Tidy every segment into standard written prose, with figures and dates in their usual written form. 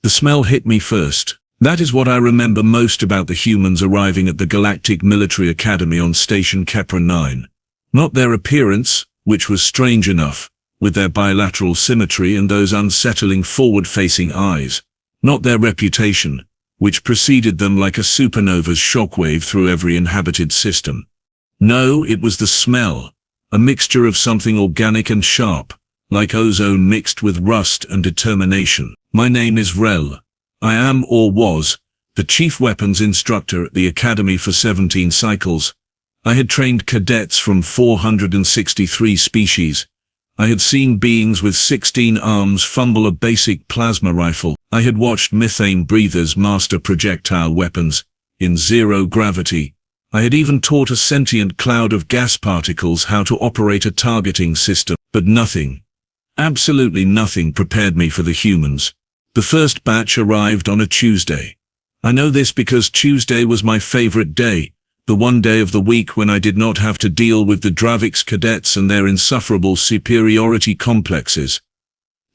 The smell hit me first. That is what I remember most about the humans arriving at the Galactic Military Academy on Station Kepra 9. Not their appearance, which was strange enough, with their bilateral symmetry and those unsettling forward-facing eyes. Not their reputation, which preceded them like a supernova's shockwave through every inhabited system. No, it was the smell, a mixture of something organic and sharp, like ozone mixed with rust and determination. My name is Vrell. I am, or was, the chief weapons instructor at the Academy for 17 cycles. I had trained cadets from 463 species. I had seen beings with 16 arms fumble a basic plasma rifle. I had watched methane breathers master projectile weapons in zero gravity. I had even taught a sentient cloud of gas particles how to operate a targeting system. But nothing, absolutely nothing, prepared me for the humans. The first batch arrived on a Tuesday. I know this because Tuesday was my favorite day, the one day of the week when I did not have to deal with the Dravix cadets and their insufferable superiority complexes.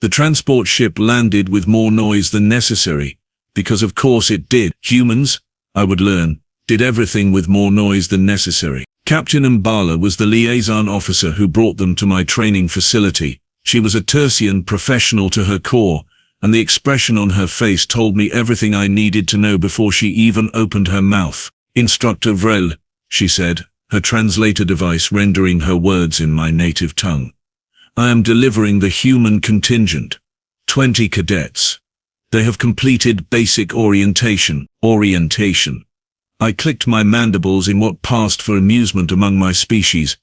The transport ship landed with more noise than necessary, because of course it did. Humans, I would learn, did everything with more noise than necessary. Captain Mbala was the liaison officer who brought them to my training facility. She was a Tertian professional to her core, and the expression on her face told me everything I needed to know before she even opened her mouth. Instructor Vrell, she said, her translator device rendering her words in my native tongue. I am delivering the human contingent. 20 cadets. They have completed basic orientation. I clicked my mandibles in what passed for amusement among my species.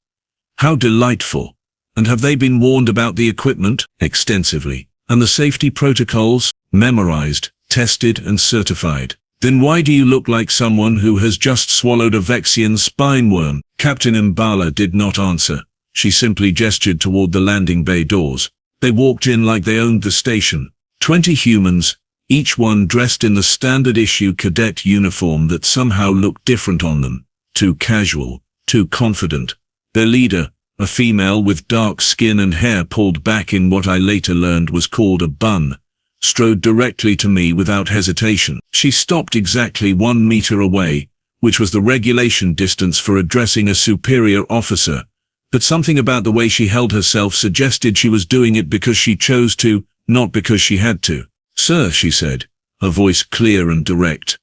How delightful. And have they been warned about the equipment? Extensively. And the safety protocols? Memorized, tested and certified. Then why do you look like someone who has just swallowed a Vexian spine worm? Captain Mbala did not answer. She simply gestured toward the landing bay doors. They walked in like they owned the station. 20 humans, each one dressed in the standard issue cadet uniform that somehow looked different on them. Too casual, too confident. Their leader, a female with dark skin and hair pulled back in what I later learned was called a bun, strode directly to me without hesitation. She stopped exactly 1 meter away, which was the regulation distance for addressing a superior officer, but something about the way she held herself suggested she was doing it because she chose to, not because she had to. Sir, she said, her voice clear and direct.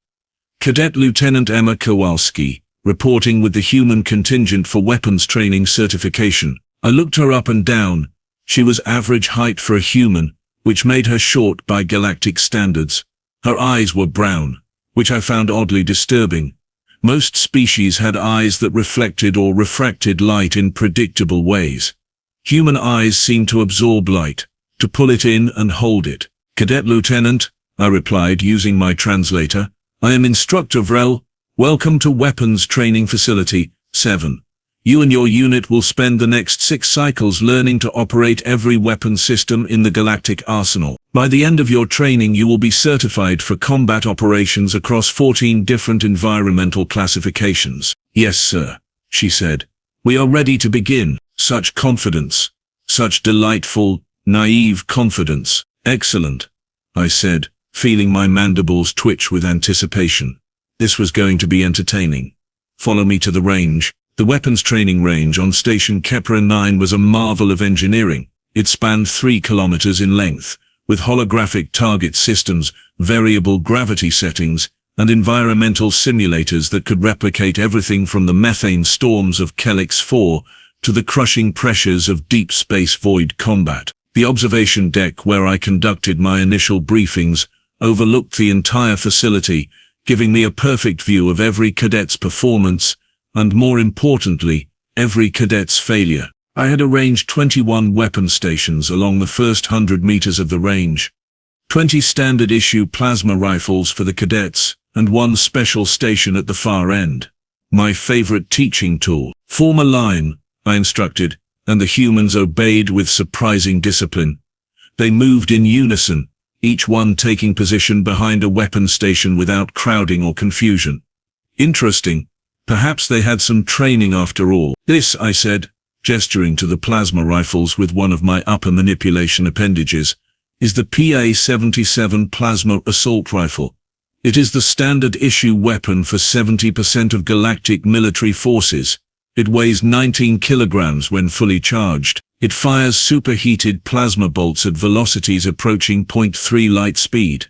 Cadet Lieutenant Emma Kowalski, reporting with the human contingent for weapons training certification. I looked her up and down. She was average height for a human, which made her short by galactic standards. Her eyes were brown, which I found oddly disturbing. Most species had eyes that reflected or refracted light in predictable ways. Human eyes seemed to absorb light, to pull it in and hold it. Cadet Lieutenant, I replied using my translator, I am Instructor Vrell. Welcome to Weapons Training Facility 7. You and your unit will spend the next 6 cycles learning to operate every weapon system in the galactic arsenal. By the end of your training you will be certified for combat operations across 14 different environmental classifications. Yes, sir, she said. We are ready to begin. Such confidence. Such delightful, naive confidence. Excellent, I said, feeling my mandibles twitch with anticipation. This was going to be entertaining. Follow me to the range. The weapons training range on Station Kepra 9 was a marvel of engineering. It spanned 3 kilometers in length, with holographic target systems, variable gravity settings, and environmental simulators that could replicate everything from the methane storms of Helix 4 to the crushing pressures of deep space void combat. The observation deck where I conducted my initial briefings overlooked the entire facility, giving me a perfect view of every cadet's performance, and more importantly, every cadet's failure. I had arranged 21 weapon stations along the first 100 meters of the range, 20 standard-issue plasma rifles for the cadets, and 1 special station at the far end. My favorite teaching tool. Form a line, I instructed, and the humans obeyed with surprising discipline. They moved in unison, each one taking position behind a weapon station without crowding or confusion. Interesting. Perhaps they had some training after all. This, I said, gesturing to the plasma rifles with one of my upper manipulation appendages, is the PA-77 Plasma Assault Rifle. It is the standard issue weapon for 70% of galactic military forces. It weighs 19 kilograms when fully charged. It fires superheated plasma bolts at velocities approaching 0.3 light speed.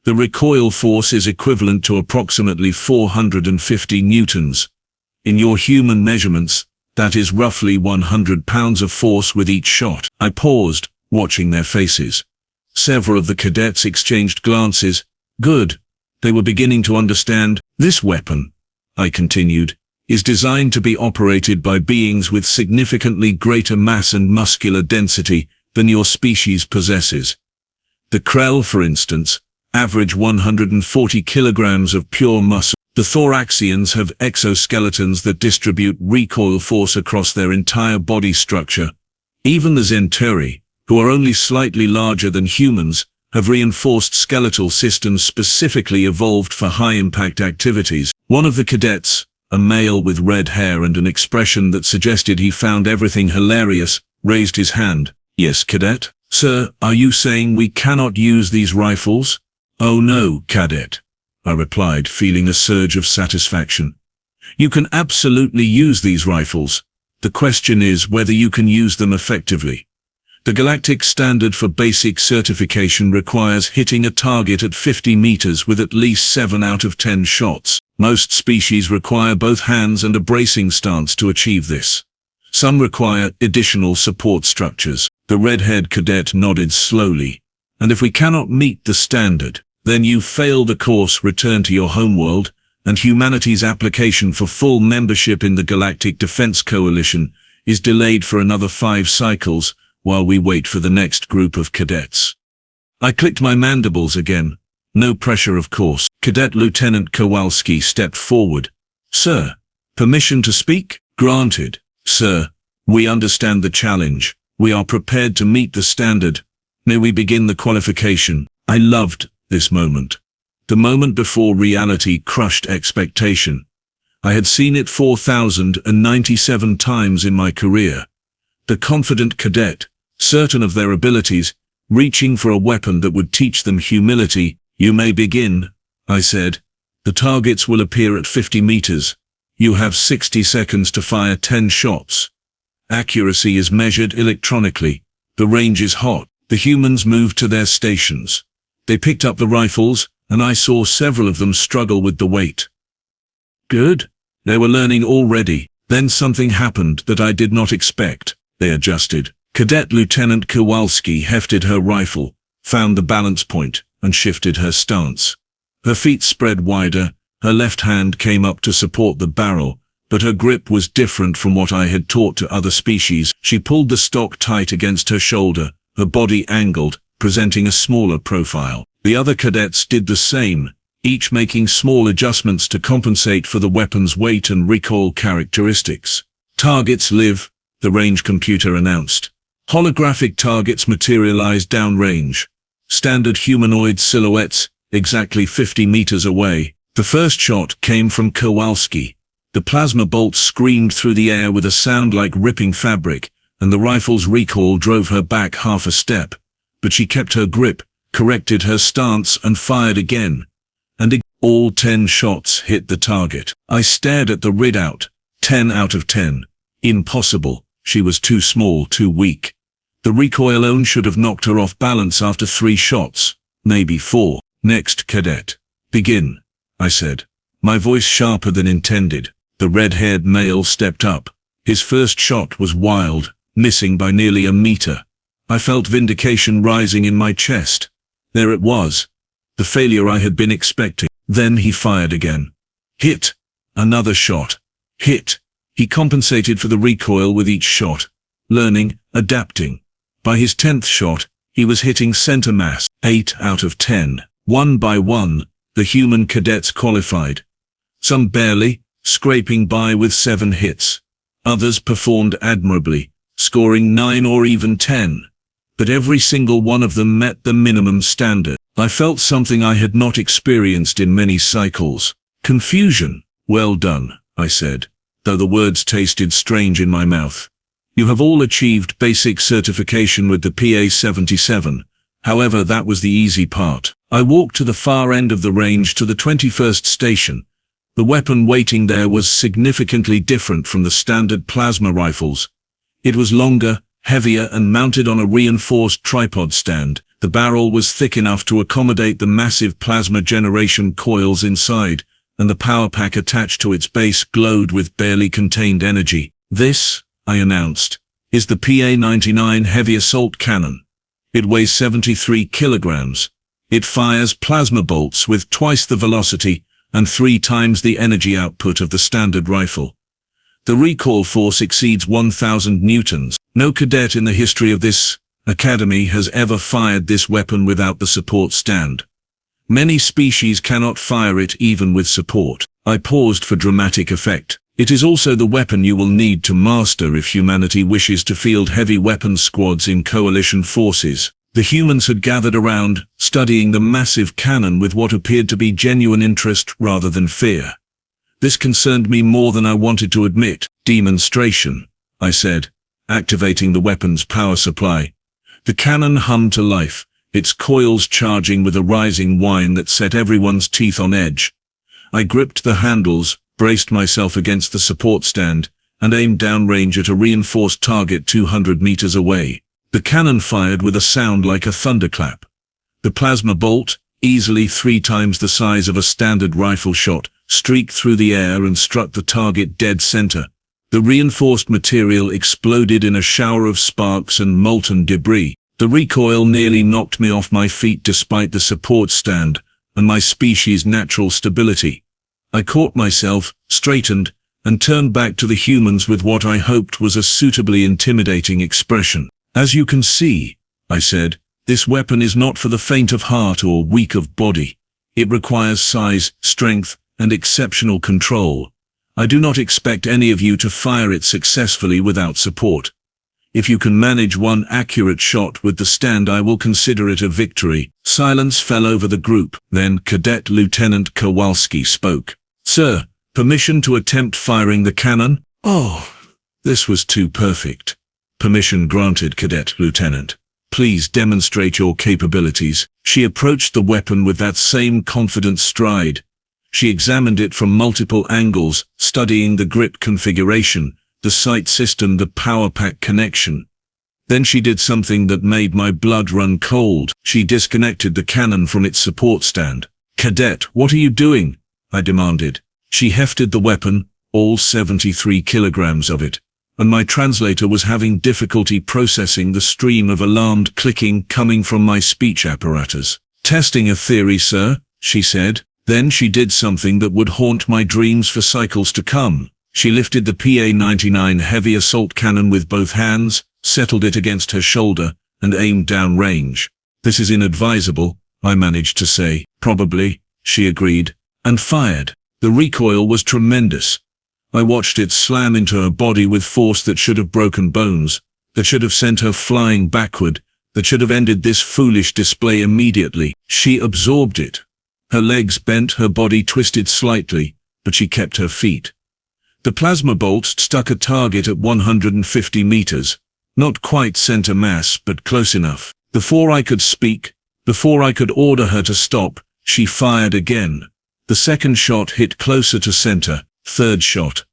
The recoil force is equivalent to approximately 450 newtons. In your human measurements, that is roughly 100 pounds of force with each shot. I paused, watching their faces. Several of the cadets exchanged glances. Good. They were beginning to understand. This weapon, I continued, is designed to be operated by beings with significantly greater mass and muscular density than your species possesses. The Krell, for instance, average 140 kilograms of pure muscle. The Thoraxians have exoskeletons that distribute recoil force across their entire body structure. Even the Centauri, who are only slightly larger than humans, have reinforced skeletal systems specifically evolved for high-impact activities. One of the cadets, a male with red hair and an expression that suggested he found everything hilarious, raised his hand. Yes, Cadet? Sir, are you saying we cannot use these rifles? Oh no, Cadet, I replied, feeling a surge of satisfaction. You can absolutely use these rifles. The question is whether you can use them effectively. The galactic standard for basic certification requires hitting a target at 50 meters with at least 7 out of 10 shots. Most species require both hands and a bracing stance to achieve this. Some require additional support structures. The red-haired cadet nodded slowly. And if we cannot meet the standard, then you fail the course, return to your homeworld, and humanity's application for full membership in the Galactic Defense Coalition is delayed for another 5 cycles while we wait for the next group of cadets. I clicked my mandibles again. No pressure, of course. Cadet Lieutenant Kowalski stepped forward. Sir, permission to speak? Granted. Sir, we understand the challenge. We are prepared to meet the standard. May we begin the qualification? I loved this moment. The moment before reality crushed expectation. I had seen it 4,097 times in my career. The confident cadet, certain of their abilities, reaching for a weapon that would teach them humility. You may begin, I said. The targets will appear at 50 meters. You have 60 seconds to fire 10 shots. Accuracy is measured electronically. The range is hot. The humans moved to their stations. They picked up the rifles, and I saw several of them struggle with the weight. Good. They were learning already. Then something happened that I did not expect. They adjusted. Cadet Lieutenant Kowalski hefted her rifle, found the balance point, and shifted her stance. Her feet spread wider, her left hand came up to support the barrel, but her grip was different from what I had taught to other species. She pulled the stock tight against her shoulder, her body angled, presenting a smaller profile. The other cadets did the same, each making small adjustments to compensate for the weapon's weight and recoil characteristics. Targets live, the range computer announced. Holographic targets materialize downrange. Standard humanoid silhouettes, exactly 50 meters away. The first shot came from Kowalski. The plasma bolt screamed through the air with a sound like ripping fabric, and the rifle's recoil drove her back half a step. But she kept her grip, corrected her stance, and fired again. And all 10 shots hit the target. I stared at the readout. 10 out of 10. Impossible. She was too small, too weak. The recoil alone should have knocked her off balance after 3 shots, maybe 4. Next, cadet. Begin, I said, my voice sharper than intended. The red-haired male stepped up. His first shot was wild, missing by nearly a meter. I felt vindication rising in my chest. There it was, the failure I had been expecting. Then he fired again. Hit. Another shot. Hit. He compensated for the recoil with each shot, learning, adapting. By his 10th shot, he was hitting center mass. 8 out of 10. One by one, the human cadets qualified. Some barely, scraping by with 7 hits. Others performed admirably, scoring 9 or even 10. But every single one of them met the minimum standard. I felt something I had not experienced in many cycles. Confusion. Well done, I said, though the words tasted strange in my mouth. You have all achieved basic certification with the PA-77, However, that was the easy part. I walked to the far end of the range to the 21st station. The weapon waiting there was significantly different from the standard plasma rifles. It was longer, heavier, and mounted on a reinforced tripod stand. The barrel was thick enough to accommodate the massive plasma generation coils inside, and the power pack attached to its base glowed with barely contained energy. "This," I announced, "is the PA-99 heavy assault cannon. It weighs 73 kilograms. It fires plasma bolts with twice the velocity and 3 times the energy output of the standard rifle. The recoil force exceeds 1,000 newtons. No cadet in the history of this academy has ever fired this weapon without the support stand. Many species cannot fire it even with support." I paused for dramatic effect. "It is also the weapon you will need to master if humanity wishes to field heavy weapons squads in coalition forces." The humans had gathered around, studying the massive cannon with what appeared to be genuine interest rather than fear. This concerned me more than I wanted to admit. "Demonstration," I said, activating the weapon's power supply. The cannon hummed to life, its coils charging with a rising whine that set everyone's teeth on edge. I gripped the handles, braced myself against the support stand, and aimed downrange at a reinforced target 200 meters away. The cannon fired with a sound like a thunderclap. The plasma bolt, easily 3 times the size of a standard rifle shot, streaked through the air and struck the target dead center. The reinforced material exploded in a shower of sparks and molten debris. The recoil nearly knocked me off my feet despite the support stand and my species' natural stability. I caught myself, straightened, and turned back to the humans with what I hoped was a suitably intimidating expression. "As you can see," I said, "this weapon is not for the faint of heart or weak of body. It requires size, strength, and exceptional control. I do not expect any of you to fire it successfully without support. If you can manage one accurate shot with the stand, I will consider it a victory." Silence fell over the group. Then Cadet Lieutenant Kowalski spoke. "Sir, permission to attempt firing the cannon?" Oh, this was too perfect. "Permission granted, Cadet Lieutenant. Please demonstrate your capabilities." She approached the weapon with that same confident stride. She examined it from multiple angles, studying the grip configuration, the sight system, the power pack connection. Then she did something that made my blood run cold. She disconnected the cannon from its support stand. "Cadet, what are you doing?" I demanded. She hefted the weapon, all 73 kilograms of it, and my translator was having difficulty processing the stream of alarmed clicking coming from my speech apparatus. "Testing a theory, sir," she said. Then she did something that would haunt my dreams for cycles to come. She lifted the PA-99 heavy assault cannon with both hands, settled it against her shoulder, and aimed downrange. "This is inadvisable," I managed to say. "Probably," she agreed, and fired. The recoil was tremendous. I watched it slam into her body with force that should have broken bones, that should have sent her flying backward, that should have ended this foolish display immediately. She absorbed it. Her legs bent, her body twisted slightly, but she kept her feet. The plasma bolt struck a target at 150 meters. Not quite center mass, but close enough. Before I could speak, before I could order her to stop, she fired again. The second shot hit closer to center, third shot,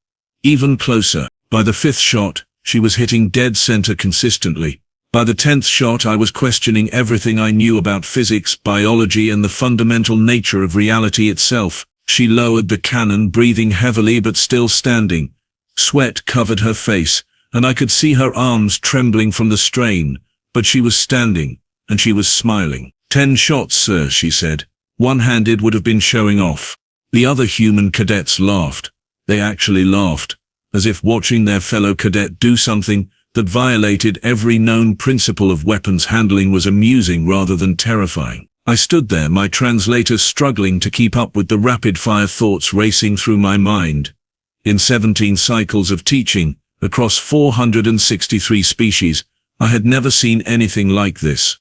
even closer. By the 5th shot, she was hitting dead center consistently. By the 10th shot, I was questioning everything I knew about physics, biology, and the fundamental nature of reality itself. She lowered the cannon, breathing heavily but still standing. Sweat covered her face, and I could see her arms trembling from the strain, but she was standing, and she was smiling. 10 shots, sir," she said. One-handed would have been showing off. The other human cadets laughed. They actually laughed, as if watching their fellow cadet do something that violated every known principle of weapons handling was amusing rather than terrifying. I stood there, my translator struggling to keep up with the rapid-fire thoughts racing through my mind. In 17 cycles of teaching, across 463 species, I had never seen anything like this.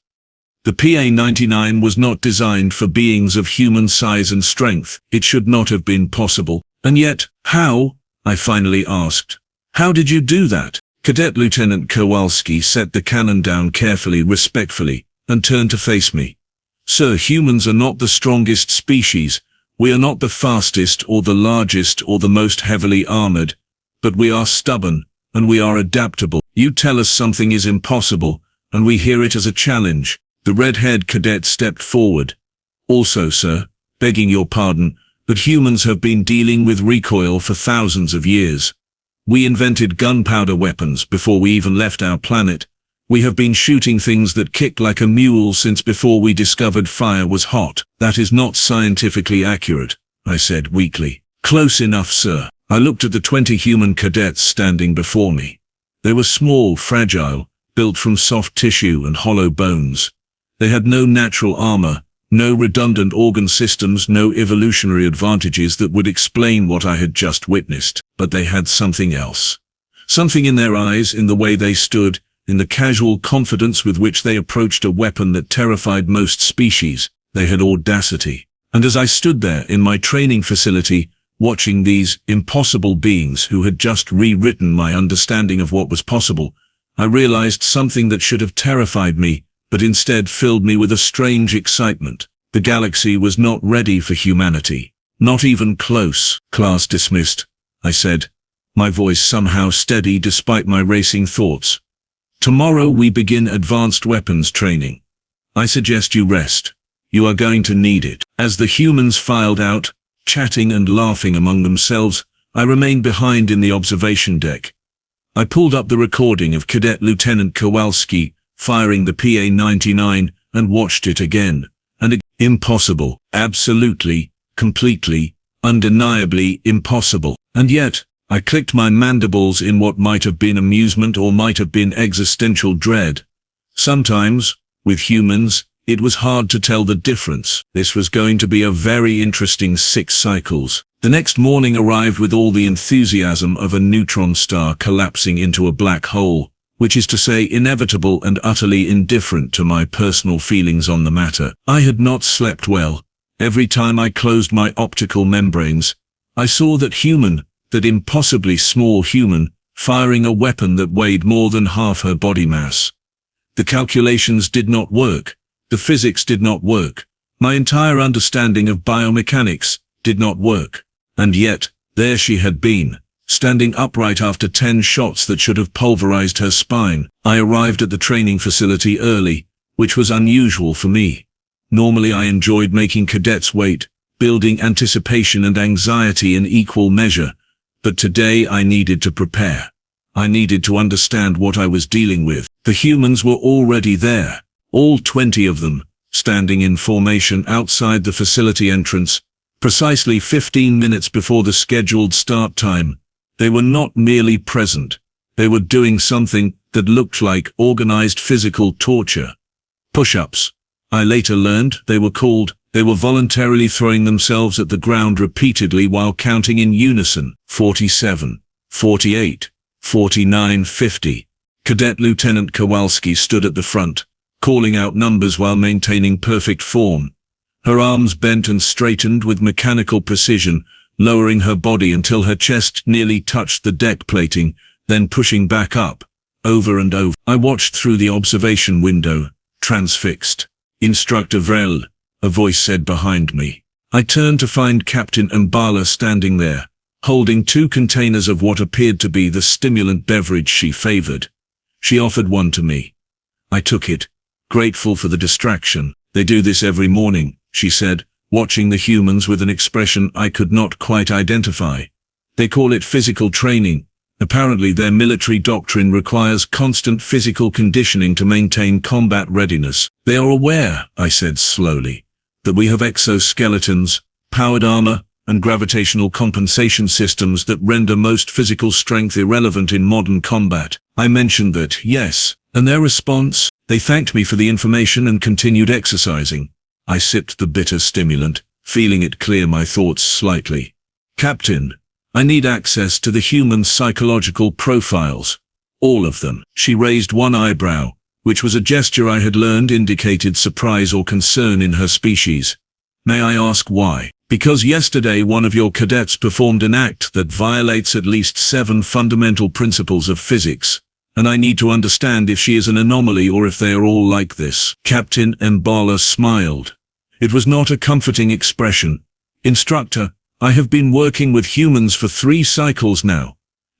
The PA-99 was not designed for beings of human size and strength. It should not have been possible. And yet, how? I finally asked. "How did you do that?" Cadet Lieutenant Kowalski set the cannon down carefully, respectfully, and turned to face me. Sir, humans are not the strongest species. We are not the fastest or the largest or the most heavily armored, but we are stubborn, and we are adaptable. You tell us something is impossible, and we hear it as a challenge. The red-haired cadet stepped forward. Also, sir, begging your pardon, but humans have been dealing with recoil for thousands of years. We invented gunpowder weapons before we even left our planet. We have been shooting things that kick like a mule since before we discovered fire was hot. That is not scientifically accurate, I said weakly. Close enough, sir. I looked at the 20 human cadets standing before me. They were small, fragile, built from soft tissue and hollow bones. They had no natural armor, no redundant organ systems, no evolutionary advantages that would explain what I had just witnessed. But they had something else. Something in their eyes, in the way they stood, in the casual confidence with which they approached a weapon that terrified most species. They had audacity. And as I stood there in my training facility, watching these impossible beings who had just rewritten my understanding of what was possible, I realized something that should have terrified me, but instead filled me with a strange excitement. The galaxy was not ready for humanity. Not even close. Class dismissed, I said, my voice somehow steady despite my racing thoughts. Tomorrow we begin advanced weapons training. I suggest you rest. You are going to need it. As the humans filed out, chatting and laughing among themselves, I remained behind in the observation deck. I pulled up the recording of Cadet Lieutenant Kowalski firing the PA-99 and watched it again. And impossible. Absolutely, completely, undeniably impossible. And yet, I clicked my mandibles in what might have been amusement or might have been existential dread. Sometimes, with humans, it was hard to tell the difference. This was going to be a very interesting 6 cycles. The next morning arrived with all the enthusiasm of a neutron star collapsing into a black hole, which is to say inevitable and utterly indifferent to my personal feelings on the matter. I had not slept well. Every time I closed my optical membranes, I saw that impossibly small human, firing a weapon that weighed more than half her body mass. The calculations did not work. The physics did not work. My entire understanding of biomechanics did not work. And yet, there she had been, standing upright after 10 shots that should have pulverized her spine. I arrived at the training facility early, which was unusual for me. Normally I enjoyed making cadets wait, building anticipation and anxiety in equal measure. But today I needed to prepare. I needed to understand what I was dealing with. The humans were already there, all 20 of them, standing in formation outside the facility entrance, precisely 15 minutes before the scheduled start time. They were not merely present. They were doing something that looked like organized physical torture. Push-ups. I later learned they were called. They were voluntarily throwing themselves at the ground repeatedly while counting in unison. 47, 48, 49, 50. Cadet Lieutenant Kowalski stood at the front, calling out numbers while maintaining perfect form. Her arms bent and straightened with mechanical precision, lowering her body until her chest nearly touched the deck plating, then pushing back up, over and over. I watched through the observation window, transfixed. Instructor Vrell, a voice said behind me. I turned to find Captain Mbala standing there, holding 2 containers of what appeared to be the stimulant beverage she favored. She offered one to me. I took it, grateful for the distraction. They do this every morning, she said, watching the humans with an expression I could not quite identify. They call it physical training. Apparently their military doctrine requires constant physical conditioning to maintain combat readiness. They are aware, I said slowly, that we have exoskeletons, powered armor, and gravitational compensation systems that render most physical strength irrelevant in modern combat. I mentioned that, yes, and their response, they thanked me for the information and continued exercising. I sipped the bitter stimulant, feeling it clear my thoughts slightly. Captain, I need access to the human psychological profiles. All of them. She raised one eyebrow, which was a gesture I had learned indicated surprise or concern in her species. May I ask why? Because yesterday one of your cadets performed an act that violates at least 7 fundamental principles of physics, and I need to understand if she is an anomaly or if they are all like this." Captain Mbala smiled. It was not a comforting expression. "Instructor, I have been working with humans for 3 cycles now.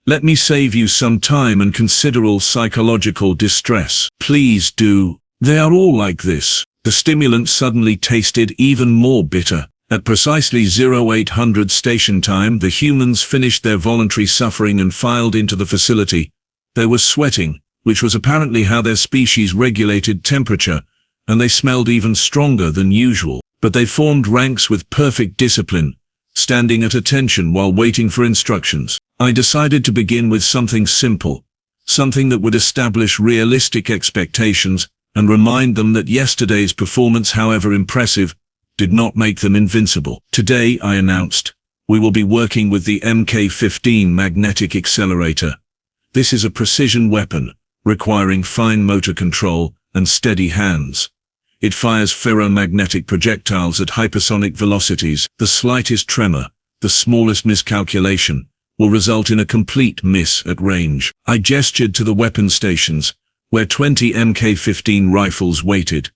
Let me save you some time and considerable psychological distress. Please do. They are all like this." The stimulant suddenly tasted even more bitter. At precisely 0800 station time, the humans finished their voluntary suffering and filed into the facility. They were sweating, which was apparently how their species regulated temperature, and they smelled even stronger than usual. But they formed ranks with perfect discipline, standing at attention while waiting for instructions. I decided to begin with something simple, something that would establish realistic expectations and remind them that yesterday's performance, however impressive, did not make them invincible. "Today," I announced, "we will be working with the MK-15 magnetic accelerator. This is a precision weapon, requiring fine motor control and steady hands. It fires ferromagnetic projectiles at hypersonic velocities. The slightest tremor, the smallest miscalculation, will result in a complete miss at range." I gestured to the weapon stations, where 20 MK-15 rifles waited.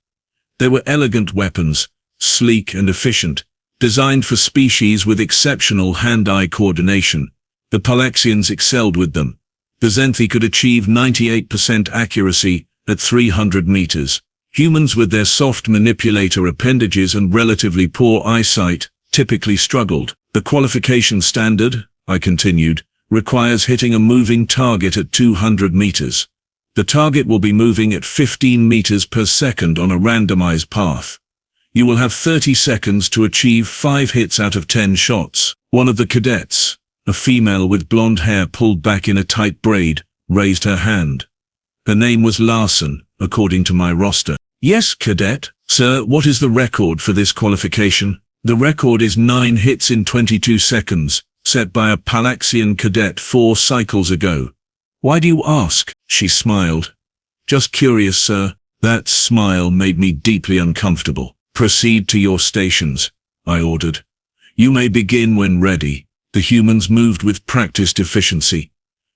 They were elegant weapons, sleek and efficient, designed for species with exceptional hand-eye coordination. The Palaxians excelled with them. The Zenthi could achieve 98% accuracy at 300 meters. Humans with their soft manipulator appendages and relatively poor eyesight typically struggled. "The qualification standard," I continued, "requires hitting a moving target at 200 meters. The target will be moving at 15 meters per second on a randomized path. You will have 30 seconds to achieve 5 hits out of 10 shots." One of the cadets, a female with blonde hair pulled back in a tight braid, raised her hand. Her name was Larson, according to my roster. "Yes, Cadet. Sir, what is the record for this qualification?" "The record is 9 hits in 22 seconds, set by a Palaxian cadet 4 cycles ago." "Why do you ask?" She smiled. "Just curious, sir." That smile made me deeply uncomfortable. "Proceed to your stations," I ordered. "You may begin when ready." The humans moved with practiced efficiency.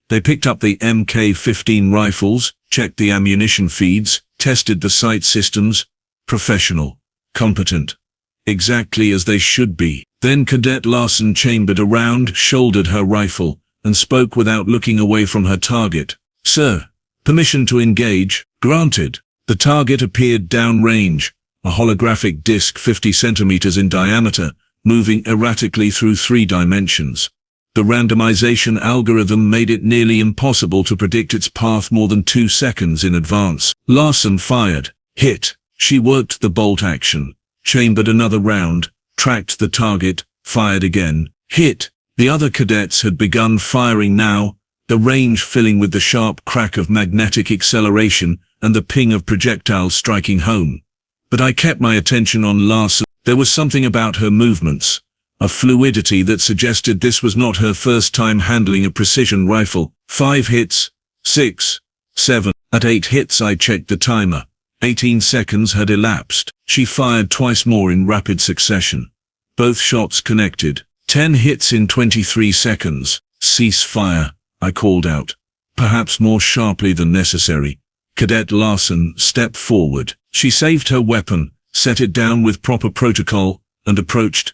They picked up the MK-15 rifles, checked the ammunition feeds, tested the sight systems. Professional, competent, exactly as they should be. Then Cadet Larson chambered around, shouldered her rifle, and spoke without looking away from her target. "Sir, permission to engage." "Granted." The target appeared downrange, a holographic disc 50 centimeters in diameter, moving erratically through 3 dimensions. The randomization algorithm made it nearly impossible to predict its path more than 2 seconds in advance. Larson fired. Hit. She worked the bolt action, chambered another round, tracked the target, fired again. Hit. The other cadets had begun firing now, the range filling with the sharp crack of magnetic acceleration and the ping of projectiles striking home. But I kept my attention on Larson. There was something about her movements, a fluidity that suggested this was not her first time handling a precision rifle. 5 hits, 6, 7. At 8 hits I checked the timer. 18 seconds had elapsed. She fired twice more in rapid succession. Both shots connected. 10 hits in 23 seconds. "Cease fire," I called out, perhaps more sharply than necessary. Cadet Larson stepped forward. She saved her weapon, set it down with proper protocol, and approached.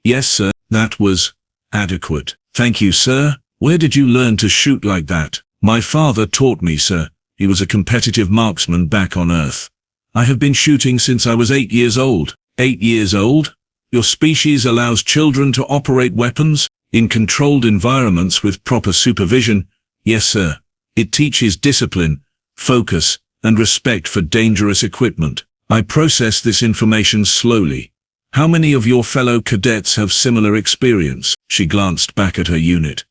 "Yes, sir, that was adequate." "Thank you, sir. Where did you learn to shoot like that?" "My father taught me, sir. He was a competitive marksman back on Earth. I have been shooting since I was 8 years old." 8 years old? Your species allows children to operate weapons in controlled environments with proper supervision? "Yes, sir. It teaches discipline, focus, and respect for dangerous equipment." I processed this information slowly. "How many of your fellow cadets have similar experience?" She glanced back at her unit.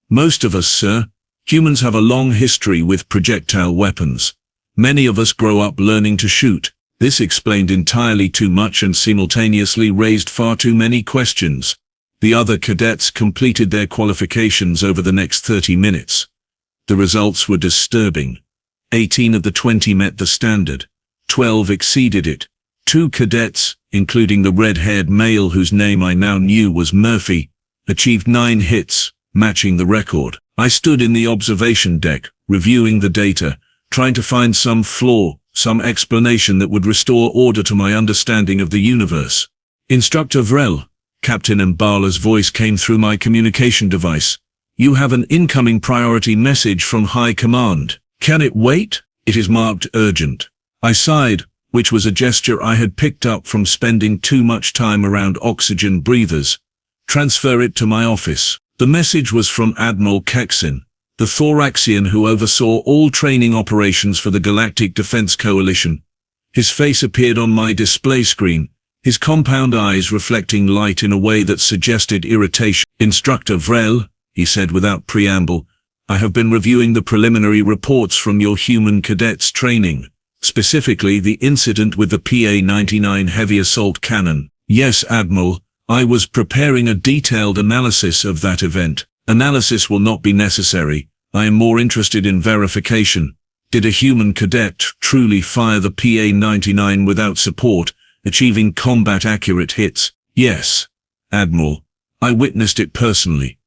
"Most of us, sir. Humans have a long history with projectile weapons. Many of us grow up learning to shoot." This explained entirely too much and simultaneously raised far too many questions. The other cadets completed their qualifications over the next 30 minutes. The results were disturbing. 18 of the 20 met the standard. 12 exceeded it. 2 cadets, including the red-haired male whose name I now knew was Murphy, achieved 9 hits, matching the record. I stood in the observation deck, reviewing the data, trying to find some flaw, some explanation that would restore order to my understanding of the universe. Instructor Vrell, Captain Mbala's voice came through my communication device. You have an incoming priority message from High Command. Can it wait? It is marked urgent. I sighed, which was a gesture I had picked up from spending too much time around oxygen breathers. Transfer it to my office. The message was from Admiral Keksin, the Thoraxian who oversaw all training operations for the Galactic Defense Coalition. His face appeared on my display screen, his compound eyes reflecting light in a way that suggested irritation. Instructor Vrell, he said without preamble, I have been reviewing the preliminary reports from your human cadets training, specifically the incident with the PA-99 heavy assault cannon. Yes, Admiral, I was preparing a detailed analysis of that event. Analysis will not be necessary. I am more interested in verification. Did a human cadet truly fire the PA-99 without support, achieving combat-accurate hits? Yes, Admiral. I witnessed it personally.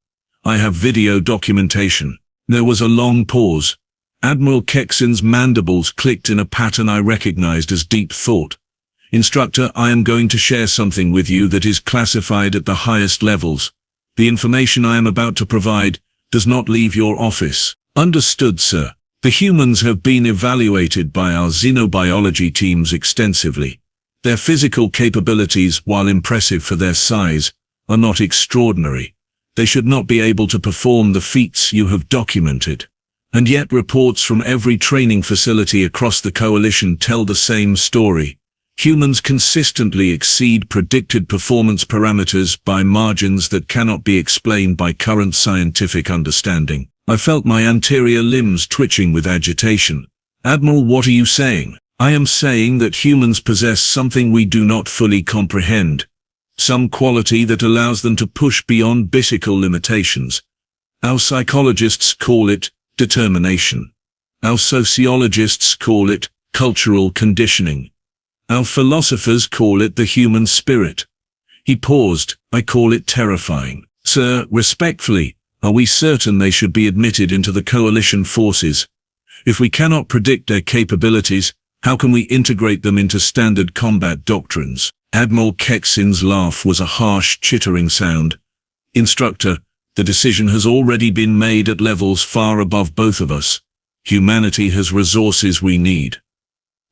I have video documentation. There was a long pause. Admiral Keksin's mandibles clicked in a pattern I recognized as deep thought. Instructor, I am going to share something with you that is classified at the highest levels. The information I am about to provide does not leave your office. Understood, sir. The humans have been evaluated by our xenobiology teams extensively. Their physical capabilities, while impressive for their size, are not extraordinary. They should not be able to perform the feats you have documented. And yet reports from every training facility across the coalition tell the same story. Humans consistently exceed predicted performance parameters by margins that cannot be explained by current scientific understanding. I felt my anterior limbs twitching with agitation. Admiral, what are you saying? I am saying that humans possess something we do not fully comprehend. Some quality that allows them to push beyond physical limitations. Our psychologists call it determination. Our sociologists call it cultural conditioning. Our philosophers call it the human spirit. He paused. I call it terrifying. Sir, respectfully, are we certain they should be admitted into the coalition forces? If we cannot predict their capabilities, how can we integrate them into standard combat doctrines? Admiral Keksin's laugh was a harsh, chittering sound. Instructor, the decision has already been made at levels far above both of us. Humanity has resources we need.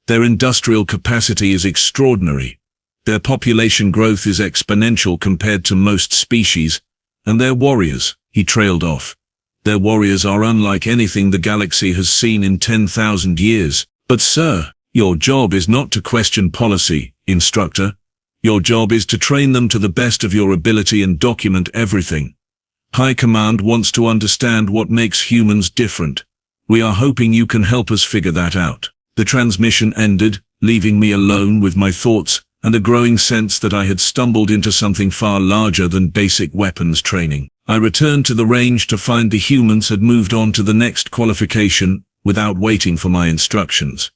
Their industrial capacity is extraordinary. Their population growth is exponential compared to most species. And their warriors, he trailed off. Their warriors are unlike anything the galaxy has seen in 10,000 years. But sir, your job is not to question policy, Instructor. Your job is to train them to the best of your ability and document everything. High Command wants to understand what makes humans different. We are hoping you can help us figure that out. The transmission ended, leaving me alone with my thoughts and a growing sense that I had stumbled into something far larger than basic weapons training. I returned to the range to find the humans had moved on to the next qualification without waiting for my instructions.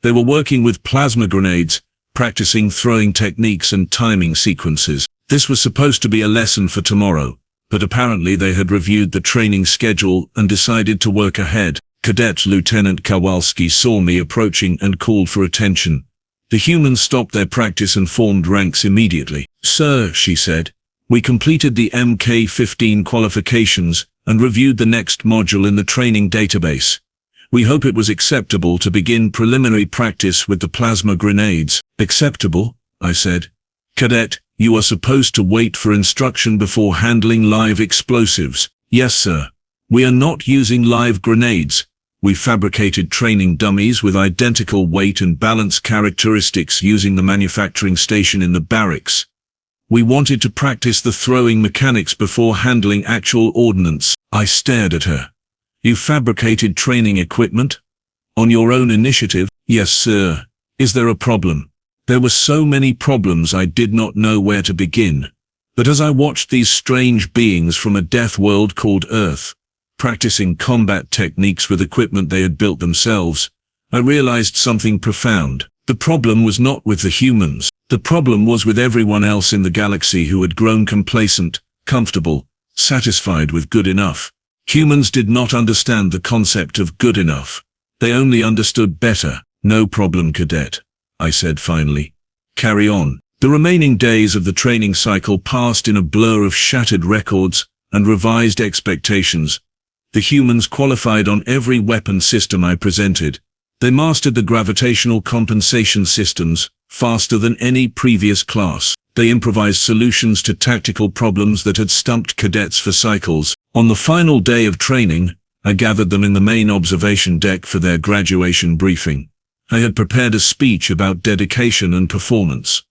They were working with plasma grenades, practicing throwing techniques and timing sequences. This was supposed to be a lesson for tomorrow, but apparently they had reviewed the training schedule and decided to work ahead. Cadet Lieutenant Kowalski saw me approaching and called for attention. The humans stopped their practice and formed ranks immediately. Sir, she said, we completed the MK-15 qualifications and reviewed the next module in the training database. We hope it was acceptable to begin preliminary practice with the plasma grenades. Acceptable, I said. Cadet, you are supposed to wait for instruction before handling live explosives. Yes, sir. We are not using live grenades. We fabricated training dummies with identical weight and balance characteristics using the manufacturing station in the barracks. We wanted to practice the throwing mechanics before handling actual ordnance. I stared at her. You fabricated training equipment? On your own initiative? Yes, sir. Is there a problem? There were so many problems I did not know where to begin. But as I watched these strange beings from a death world called Earth, practicing combat techniques with equipment they had built themselves, I realized something profound. The problem was not with the humans. The problem was with everyone else in the galaxy who had grown complacent, comfortable, satisfied with good enough. Humans did not understand the concept of good enough. They only understood better. "No problem, cadet," I said finally. "Carry on." The remaining days of the training cycle passed in a blur of shattered records and revised expectations. The humans qualified on every weapon system I presented. They mastered the gravitational compensation systems faster than any previous class. They improvised solutions to tactical problems that had stumped cadets for cycles. On the final day of training, I gathered them in the main observation deck for their graduation briefing. I had prepared a speech about dedication and performance.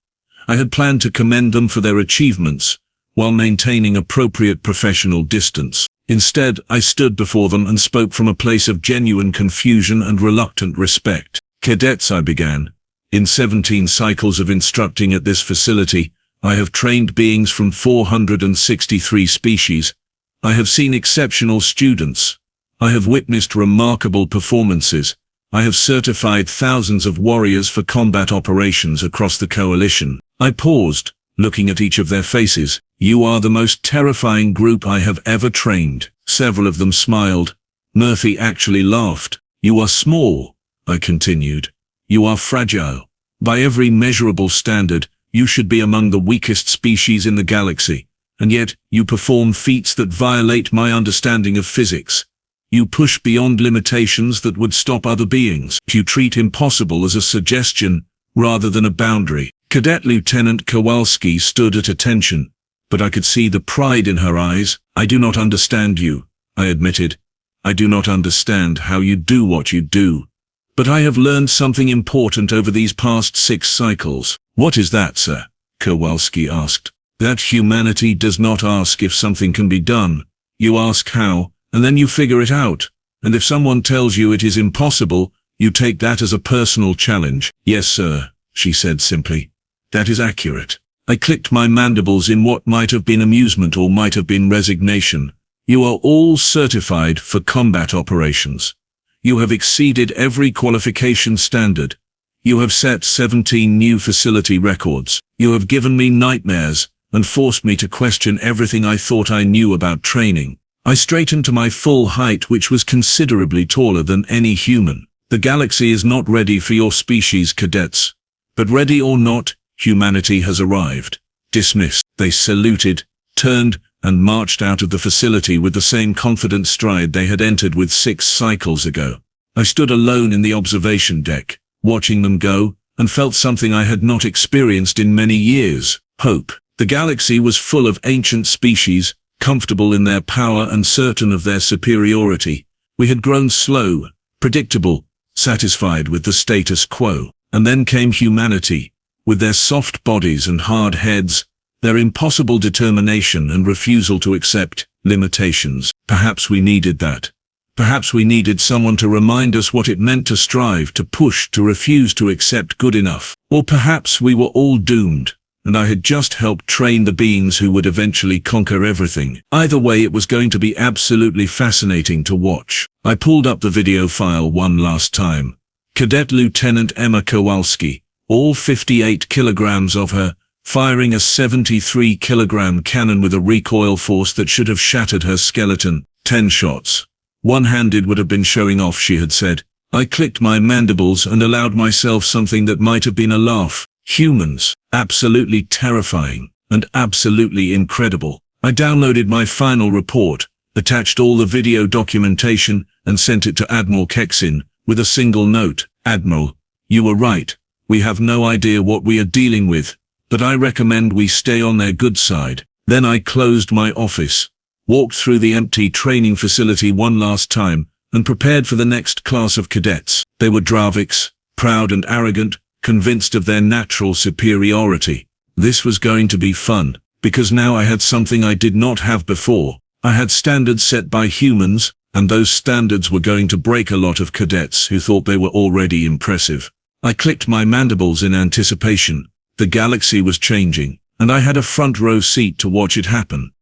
I had planned to commend them for their achievements, while maintaining appropriate professional distance. Instead, I stood before them and spoke from a place of genuine confusion and reluctant respect. "Cadets," I began, "in 17 cycles of instructing at this facility, I have trained beings from 463 species. I have seen exceptional students. I have witnessed remarkable performances. I have certified thousands of warriors for combat operations across the coalition." I paused, looking at each of their faces. "You are the most terrifying group I have ever trained." Several of them smiled. Murphy actually laughed. "You are small," I continued. "You are fragile. By every measurable standard, you should be among the weakest species in the galaxy, and yet you perform feats that violate my understanding of physics. You push beyond limitations that would stop other beings. You treat impossible as a suggestion rather than a boundary." Cadet Lieutenant Kowalski stood at attention, but I could see the pride in her eyes. "I do not understand you," I admitted. "I do not understand how you do what you do. But I have learned something important over these past 6 cycles." "What is that, sir?" Kowalski asked. "That humanity does not ask if something can be done. You ask how, and then you figure it out. And if someone tells you it is impossible, you take that as a personal challenge." "Yes, sir," she said simply. "That is accurate." I clicked my mandibles in what might have been amusement or might have been resignation. "You are all certified for combat operations. You have exceeded every qualification standard. You have set 17 new facility records. You have given me nightmares and forced me to question everything I thought I knew about training." I straightened to my full height, which was considerably taller than any human. "The galaxy is not ready for your species, cadets. But ready or not, humanity has arrived." "Dismissed." They saluted, turned, and marched out of the facility with the same confident stride they had entered with 6 cycles ago. I stood alone in the observation deck, watching them go, and felt something I had not experienced in many years: hope. The galaxy was full of ancient species, comfortable in their power and certain of their superiority. We had grown slow, predictable, satisfied with the status quo. And then came humanity, with their soft bodies and hard heads, their impossible determination and refusal to accept limitations. Perhaps we needed that. Perhaps we needed someone to remind us what it meant to strive, to push, to refuse to accept good enough. Or perhaps we were all doomed, and I had just helped train the beings who would eventually conquer everything. Either way, it was going to be absolutely fascinating to watch. I pulled up the video file one last time. Cadet Lieutenant Emma Kowalski, all 58 kilograms of her, firing a 73-kilogram cannon with a recoil force that should have shattered her skeleton. 10 shots. One-handed would have been showing off, she had said. I clicked my mandibles and allowed myself something that might have been a laugh. Humans. Absolutely terrifying. And absolutely incredible. I downloaded my final report, attached all the video documentation, and sent it to Admiral Keksin, with a single note. "Admiral, you were right. We have no idea what we are dealing with, but I recommend we stay on their good side." Then I closed my office, walked through the empty training facility one last time, and prepared for the next class of cadets. They were Draviks, proud and arrogant, convinced of their natural superiority. This was going to be fun, because now I had something I did not have before. I had standards set by humans, and those standards were going to break a lot of cadets who thought they were already impressive. I clicked my mandibles in anticipation. The galaxy was changing, and I had a front row seat to watch it happen.